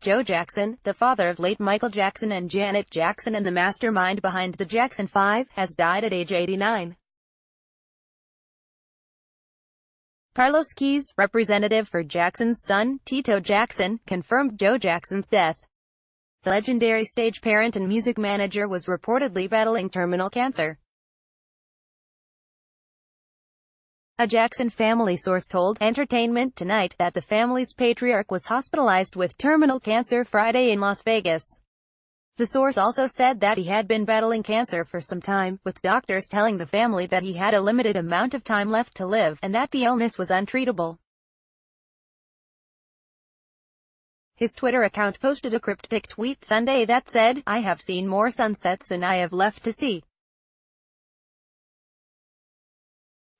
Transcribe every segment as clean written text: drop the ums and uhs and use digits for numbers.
Joe Jackson, the father of late Michael Jackson and Janet Jackson and the mastermind behind the Jackson 5, has died at age 89. Carlos Keyes, representative for Jackson's son, Tito Jackson, confirmed Joe Jackson's death. The legendary stage parent and music manager was reportedly battling terminal cancer. A Jackson family source told Entertainment Tonight that the family's patriarch was hospitalized with terminal cancer Friday in Las Vegas. The source also said that he had been battling cancer for some time, with doctors telling the family that he had a limited amount of time left to live, and that the illness was untreatable. His Twitter account posted a cryptic tweet Sunday that said, "I have seen more sunsets than I have left to see.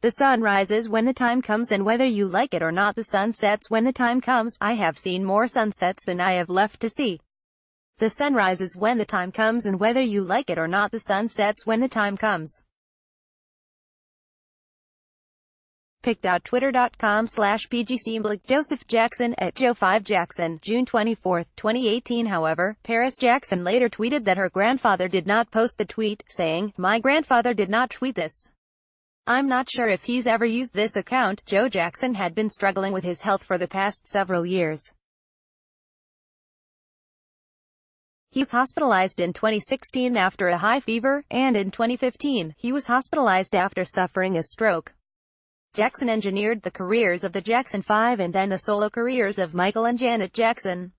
The sun rises when the time comes, and whether you like it or not, the sun sets when the time comes. I have seen more sunsets than I have left to see. The sun rises when the time comes, and whether you like it or not, the sun sets when the time comes." Pic.twitter.com/PGC Joseph Jackson at Joe5Jackson, June 24, 2018. However, Paris Jackson later tweeted that her grandfather did not post the tweet, saying, "My grandfather did not tweet this. I'm not sure if he's ever used this account." Joe Jackson had been struggling with his health for the past several years. He was hospitalized in 2016 after a high fever, and in 2015, he was hospitalized after suffering a stroke. Jackson engineered the careers of the Jackson 5 and then the solo careers of Michael and Janet Jackson.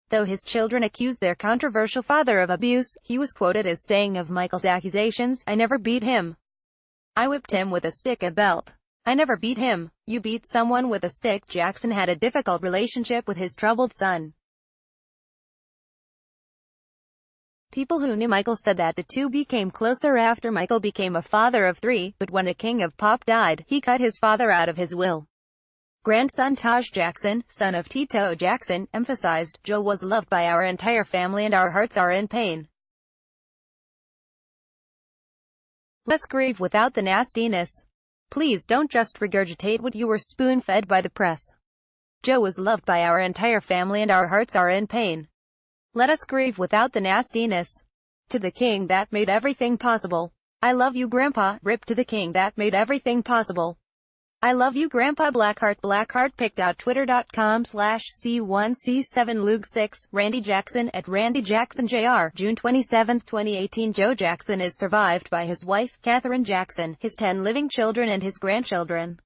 Though his children accused their controversial father of abuse, he was quoted as saying of Michael's accusations, "I never beat him. I whipped him with a stick and belt. I never beat him." You beat someone with a stick. Jackson had a difficult relationship with his troubled son. People who knew Michael said that the two became closer after Michael became a father of 3, but when the king of pop died, he cut his father out of his will. Grandson Taj Jackson, son of Tito Jackson, emphasized, "Joe was loved by our entire family and our hearts are in pain. Let's grieve without the nastiness. Please don't just regurgitate what you were spoon-fed by the press. Joe was loved by our entire family and our hearts are in pain. Let us grieve without the nastiness. To the king that made everything possible. I love you, Grandpa." Rip to the king that made everything possible. I love you, Grandpa. Blackheart. Pic.twitter.com/C1C7 Lug 6, Randy Jackson at Randy Jackson Jr., June 27, 2018. Joe Jackson is survived by his wife, Katherine Jackson, his 10 living children and his grandchildren.